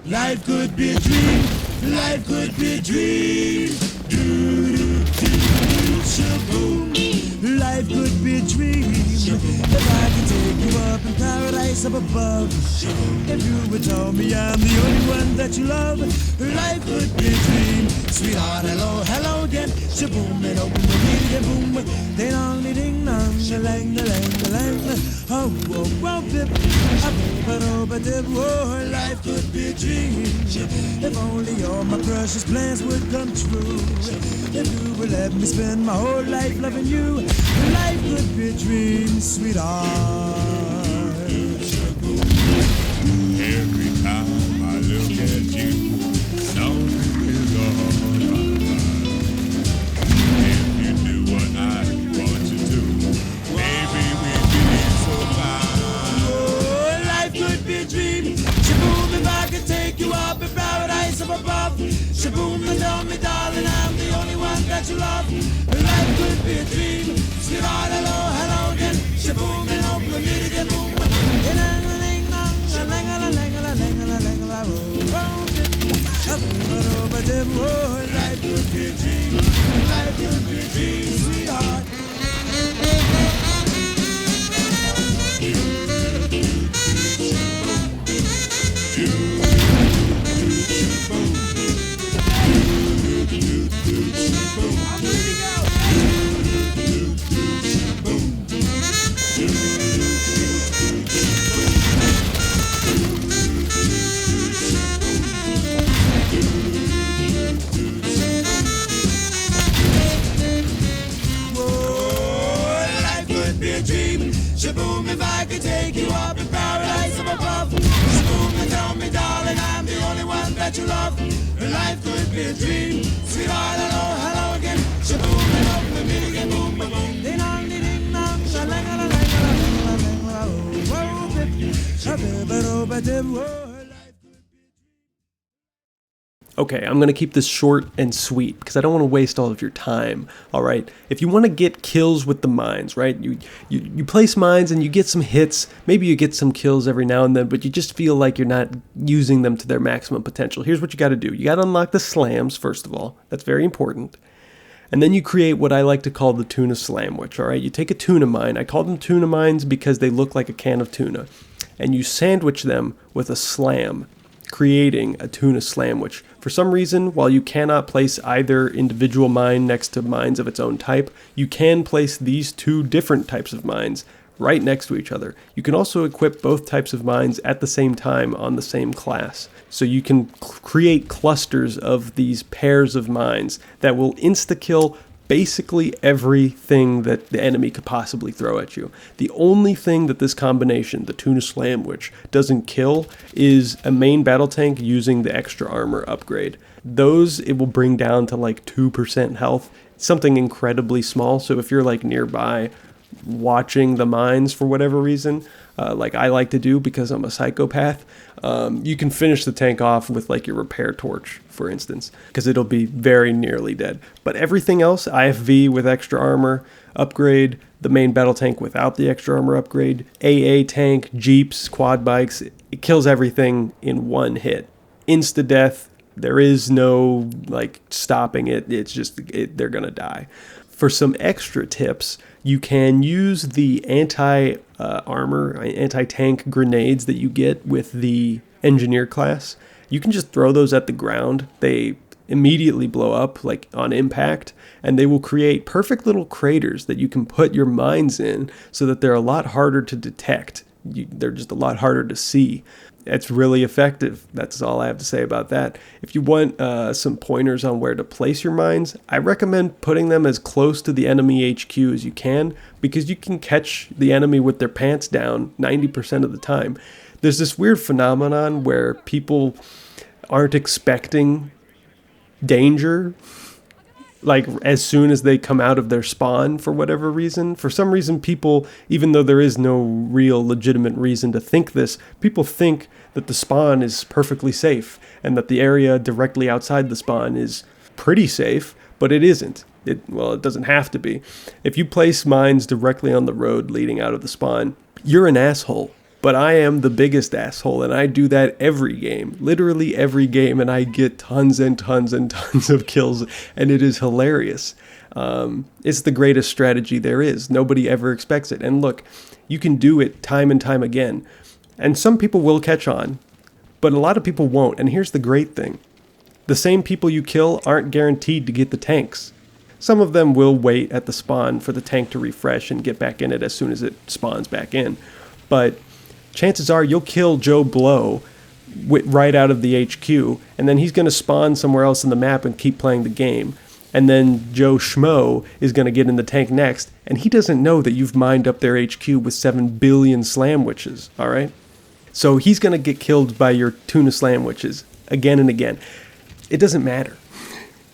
Life could be a dream. Life could be a dream. Shaboom. Life could be a dream. If I could take you up in paradise up above. If you would tell me I'm the only one that you love. Life could be a dream. Sweetheart, hello, hello again. Shaboom, and open the media boom. Ding dong, ding dong, the lang, the lang, the lang. Oh, whoa, whoa, bip. Oh, life could be a dream. If only all my precious plans would come true. If you would let me spend my whole life loving you. Life could be a dream, sweetheart. Every time I look at you, something is on my mind. If you do what I want you to, maybe we'd be so fine. Oh, life could be a dream. Shaboom, if I could take you up in paradise up above. Shaboom, and tell me, darling, I'm the only one that you love. Life could be a dream. Sweetheart, hello, hello again. Shaboom, and open the media boom. Life could be a dream. Life could be a dream, sweetheart. Shaboom, if I could take you up in paradise up above. Shaboom, and tell me, darling, I'm the only one that you love. Life could be a dream. Sweetheart, hello, hello again. Shaboom, and open the media boom, boom, boom. Ding dong, ding dong, Okay, I'm going to keep this short and sweet because I don't want to waste all of your time, all right? If you want to get kills with the mines, right? You place mines and you get some hits. Maybe you get some kills every now and then, but you just feel like you're not using them to their maximum potential. Here's what you got to do. You got to unlock the slams, first of all. That's very important. And then you create what I like to call the Tuna Slamwich, all right? You take a tuna mine. I call them tuna mines because they look like a can of tuna. And you sandwich them with a slam, creating a Tuna Slamwich. For some reason, while you cannot place either individual mine next to mines of its own type, you can place these two different types of mines right next to each other. You can also equip both types of mines at the same time on the same class. So you can create clusters of these pairs of mines that will insta-kill basically everything that the enemy could possibly throw at you. The only thing that this combination, the Tuna Slamwich, doesn't kill is a main battle tank using the extra armor upgrade. Those it will bring down to like 2% health, something incredibly small. So if you're like nearby watching the mines for whatever reason, like I like to do because I'm a psychopath, you can finish the tank off with like your repair torch, for instance, because it'll be very nearly dead. But everything else, IFV with extra armor upgrade, the main battle tank without the extra armor upgrade, AA tank, jeeps, quad bikes, it kills everything in one hit. Insta death. There is no like stopping it. It's just they're gonna die. For some extra tips, you can use the anti-armor, anti-tank grenades that you get with the engineer class. You can just throw those at the ground. They immediately blow up like on impact, and they will create perfect little craters that you can put your mines in so that they're a lot harder to detect. They're just a lot harder to see. It's really effective. That's all I have to say about that. If you want some pointers on where to place your mines, I recommend putting them as close to the enemy HQ as you can, because you can catch the enemy with their pants down 90% of the time. There's this weird phenomenon where people aren't expecting danger, like as soon as they come out of their spawn for whatever reason. For some reason, people, even though there is no real legitimate reason to think this, people think that the spawn is perfectly safe and that the area directly outside the spawn is pretty safe, but it isn't. It doesn't have to be. If you place mines directly on the road leading out of the spawn, you're an asshole. But I am the biggest asshole, and I do that every game, literally every game, and I get tons and tons and tons of kills, and it is hilarious. It's the greatest strategy there is. Nobody ever expects it. And look, you can do it time and time again. And some people will catch on, but a lot of people won't. And here's the great thing. The same people you kill aren't guaranteed to get the tanks. Some of them will wait at the spawn for the tank to refresh and get back in it as soon as it spawns back in. But chances are you'll kill Joe Blow right out of the HQ, and then he's going to spawn somewhere else in the map and keep playing the game. And then Joe Schmo is going to get in the tank next, and he doesn't know that you've mined up their HQ with 7 billion Slamwiches, all right? So he's going to get killed by your Tuna Slamwiches again and again. It doesn't matter.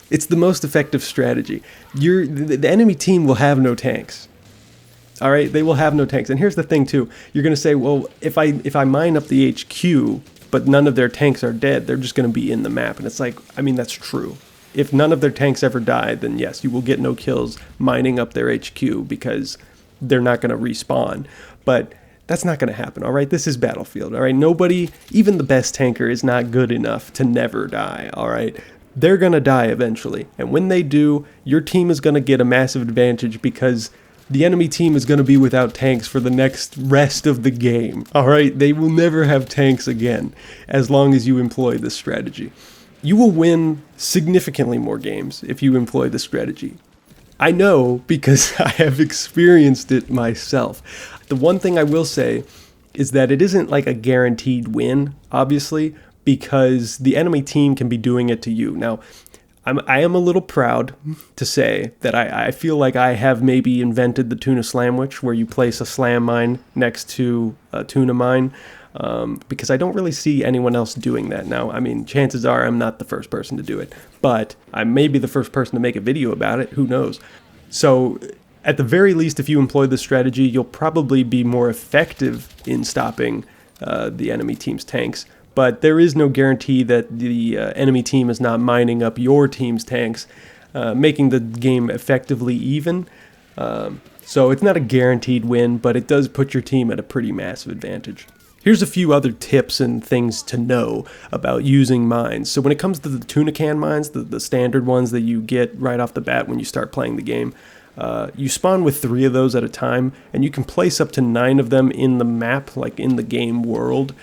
It's the most effective strategy. The enemy team will have no tanks. All right, they will have no tanks. And here's the thing too. You're going to say, well, if I mine up the HQ, but none of their tanks are dead, they're just going to be in the map. And it's like, I mean, that's true. If none of their tanks ever die, then yes, you will get no kills mining up their HQ because they're not going to respawn. But that's not going to happen, all right? This is Battlefield, all right? Nobody, even the best tanker, is not good enough to never die, all right? They're going to die eventually. And when they do, your team is going to get a massive advantage because the enemy team is going to be without tanks for the next rest of the game, all right? They will never have tanks again as long as you employ this strategy. You will win significantly more games if you employ this strategy. I know because I have experienced it myself. The one thing I will say is that it isn't like a guaranteed win, obviously, because the enemy team can be doing it to you. Now, I am a little proud to say that I feel like I have maybe invented the Tuna Slamwich, where you place a slam mine next to a tuna mine, because I don't really see anyone else doing that now. I mean, chances are I'm not the first person to do it, but I may be the first person to make a video about it. Who knows? So at the very least, if you employ this strategy, you'll probably be more effective in stopping the enemy team's tanks. But there is no guarantee that the enemy team is not mining up your team's tanks, making the game effectively even. So it's not a guaranteed win, but it does put your team at a pretty massive advantage. Here's a few other tips and things to know about using mines. So when it comes to the tuna can mines, the standard ones that you get right off the bat when you start playing the game, you spawn with 3 of those at a time, and you can place up to 9 of them in the map, like in the game world,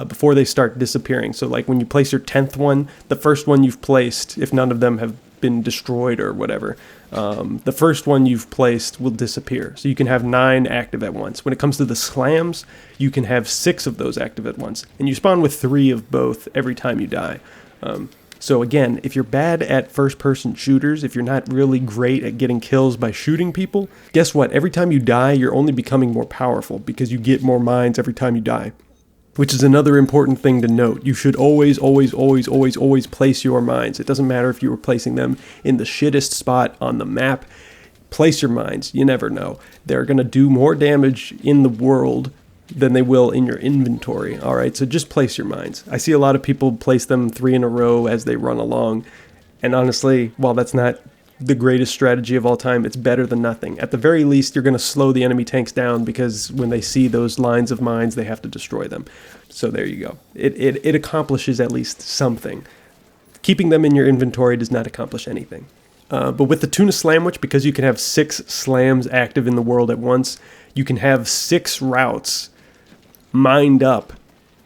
before they start disappearing. So like when you place your 10th one, the first one you've placed, if none of them have been destroyed or whatever, the first one you've placed will disappear. So you can have 9 active at once. When it comes to the slams, you can have 6 of those active at once. And you spawn with 3 of both every time you die. So again, if you're bad at first-person shooters, if you're not really great at getting kills by shooting people, guess what? Every time you die, you're only becoming more powerful because you get more mines every time you die. Which is another important thing to note. You should always place your mines. It doesn't matter if you were placing them in the shittest spot on the map. Place your mines. You never know. They're going to do more damage in the world than they will in your inventory. All right, so just place your mines. I see a lot of people place them 3 in a row as they run along. And honestly, while that's not the greatest strategy of all time, it's better than nothing. At the very least, you're going to slow the enemy tanks down because when they see those lines of mines, they have to destroy them. So there you go. It accomplishes at least something. Keeping them in your inventory does not accomplish anything. But with the Tuna Slamwich, because you can have 6 slams active in the world at once, you can have 6 routes mined up,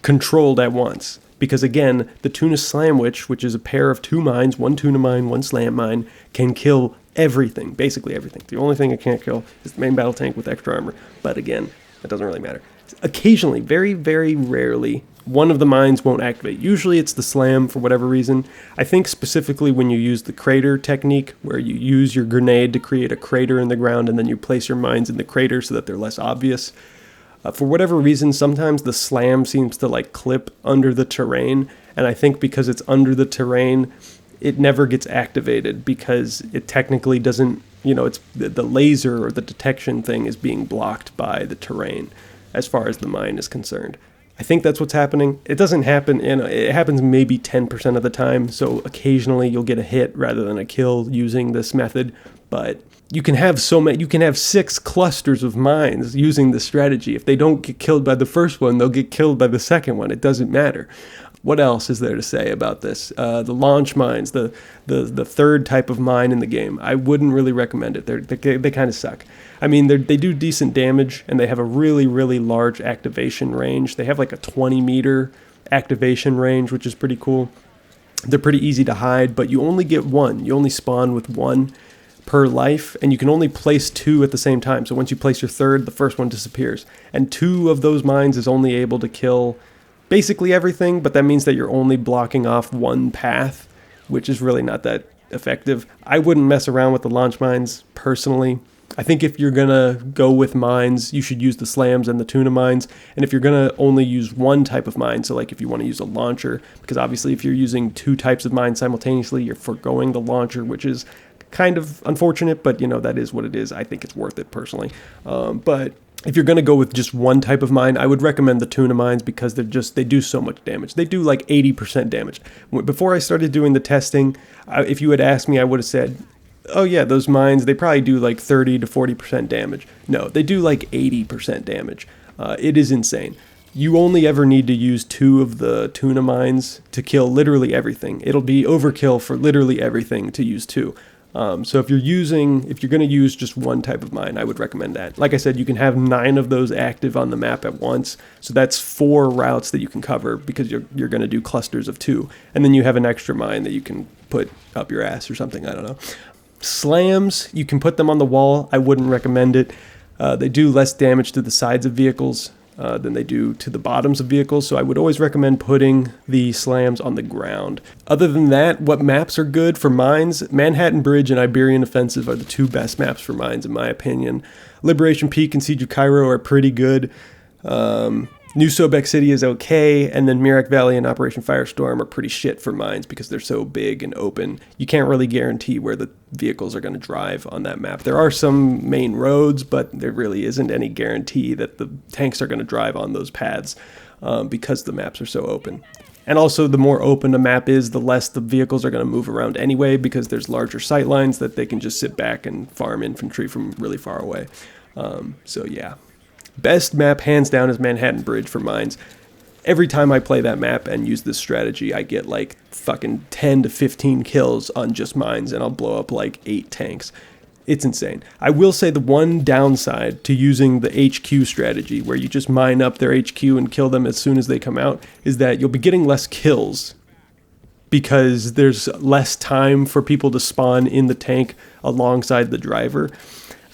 controlled at once. Because again, the Tuna Slamwich, which is a pair of 2 mines, 1 tuna mine, 1 slam mine, can kill everything, basically everything. The only thing it can't kill is the main battle tank with extra armor. But again, that doesn't really matter. Occasionally, very, very rarely, one of the mines won't activate. Usually it's the slam for whatever reason. I think specifically when you use the crater technique, where you use your grenade to create a crater in the ground and then you place your mines in the crater so that they're less obvious. For whatever reason, sometimes the slam seems to like clip under the terrain, and I think because it's under the terrain, it never gets activated because it technically doesn't, it's the laser or the detection thing is being blocked by the terrain as far as the mine is concerned. I think that's what's happening. It doesn't happen, it happens maybe 10% of the time, so occasionally you'll get a hit rather than a kill using this method, but you can have so many, you can have 6 clusters of mines using this strategy. If they don't get killed by the first one, they'll get killed by the second one. It doesn't matter. What else is there to say about this? The launch mines, the third type of mine in the game, I wouldn't really recommend it. They kind of suck. I mean, they do decent damage, and they have a really, really large activation range. They have like a 20-meter activation range, which is pretty cool. They're pretty easy to hide, but you only get one. You only spawn with one per life, and you can only place 2 at the same time. So once you place your third, the first one disappears. And 2 of those mines is only able to kill basically everything, but that means that you're only blocking off one path, which is really not that effective. I wouldn't mess around with the launch mines personally. I think if you're gonna go with mines, you should use the slams and the tuna mines. And if you're gonna only use one type of mine, so like if you want to use a launcher, because obviously if you're using 2 types of mines simultaneously, you're foregoing the launcher, which is kind of unfortunate, but you know, that is what it is. I think it's worth it personally. But if you're going to go with just one type of mine, I would recommend the tuna mines because they do so much damage. They do like 80% damage. Before I started doing the testing, if you had asked me, I would have said, oh yeah, those mines, they probably do like 30 to 40% damage. No, they do like 80% damage. It is insane. You only ever need to use 2 of the tuna mines to kill literally everything. It'll be overkill for literally everything to use 2. So if you're going to use just one type of mine, I would recommend that. Like I said, you can have 9 of those active on the map at once. So that's 4 routes that you can cover because you're going to do clusters of 2. And then you have an extra mine that you can put up your ass or something. I don't know. Slams, you can put them on the wall. I wouldn't recommend it. They do less damage to the sides of vehicles than they do to the bottoms of vehicles, so I would always recommend putting the slams on the ground. Other than that, what maps are good for mines? Manhattan Bridge and Iberian Offensive are the 2 best maps for mines, in my opinion. Liberation Peak and Siege of Cairo are pretty good. New Sobek City is okay, and then Mirak Valley and Operation Firestorm are pretty shit for mines because they're so big and open. You can't really guarantee where the vehicles are going to drive on that map. There are some main roads, but there really isn't any guarantee that the tanks are going to drive on those paths because the maps are so open. And also, the more open a map is, the less the vehicles are going to move around anyway because there's larger sight lines that they can just sit back and farm infantry from really far away. So yeah. Best map, hands down, is Manhattan Bridge for mines. Every time I play that map and use this strategy, I get like fucking 10 to 15 kills on just mines, and I'll blow up like 8 tanks. It's insane. I will say the one downside to using the HQ strategy, where you just mine up their HQ and kill them as soon as they come out, is that you'll be getting less kills because there's less time for people to spawn in the tank alongside the driver.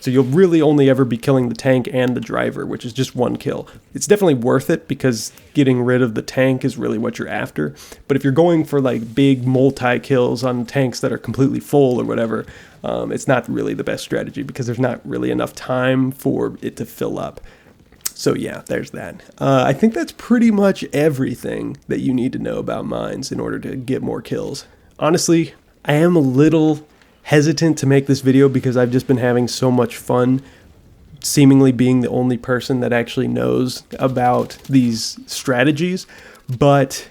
So you'll really only ever be killing the tank and the driver, which is just 1 kill. It's definitely worth it because getting rid of the tank is really what you're after. But if you're going for like big multi-kills on tanks that are completely full or whatever, it's not really the best strategy because there's not really enough time for it to fill up. So yeah, there's that. I think that's pretty much everything that you need to know about mines in order to get more kills. Honestly, I am a little hesitant to make this video because I've just been having so much fun seemingly being the only person that actually knows about these strategies, but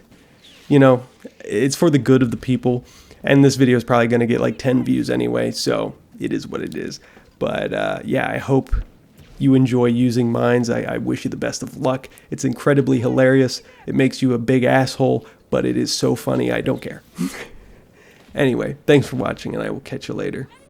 you know, it's for the good of the people, and this video is probably going to get like 10 views anyway, so it is what it is. But yeah, I hope you enjoy using mines. I wish you the best of luck. It's incredibly hilarious. It makes you a big asshole, but it is so funny I don't care. Anyway, thanks for watching, and I will catch you later.